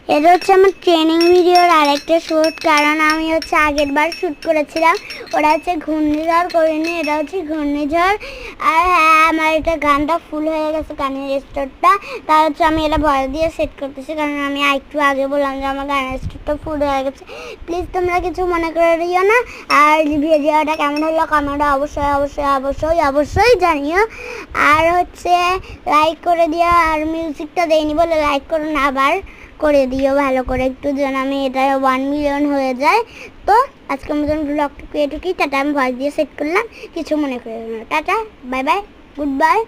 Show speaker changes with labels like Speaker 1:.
Speaker 1: এটা হচ্ছে আমার ট্রেনিং ভিডিওর আরেকটা শ্যুট, কারণ আমি হচ্ছে আগের বার শ্যুট করেছিলাম। ওটা হচ্ছে ঘূর্ণিঝড় করিনি, এটা হচ্ছে ঘূর্ণিঝড়। আর হ্যাঁ, আমার এটা গানটা ফুল হয়ে গেছে, গানের স্টোরটা। তার হচ্ছে আমি এটা ভয় দিয়ে সেট করতেছি, কারণ আমি একটু আগে বললাম যে আমার গানের স্টোরটা ফুল হয়ে গেছে। প্লিজ তোমরা কিছু মনে করে দিও না। আর ভিডিওটা কেমন হলো কমেন্টে অবশ্যই অবশ্যই অবশ্যই অবশ্যই জানিও। আর হচ্ছে লাইক করে দিও। আর মিউজিকটা দেয়নি বলে লাইক করো না, আবার করে দিও ভালো করে একটু, যেন আমি এটা 1 মিলিয়ন হয়ে যায়। তো আজকের মতন ব্লগটুকু এটুকুই। টাটা, আমি ভয়েস দিয়ে সেট করলাম, কিছু মনে করে না। Tata, bye bye, good bye.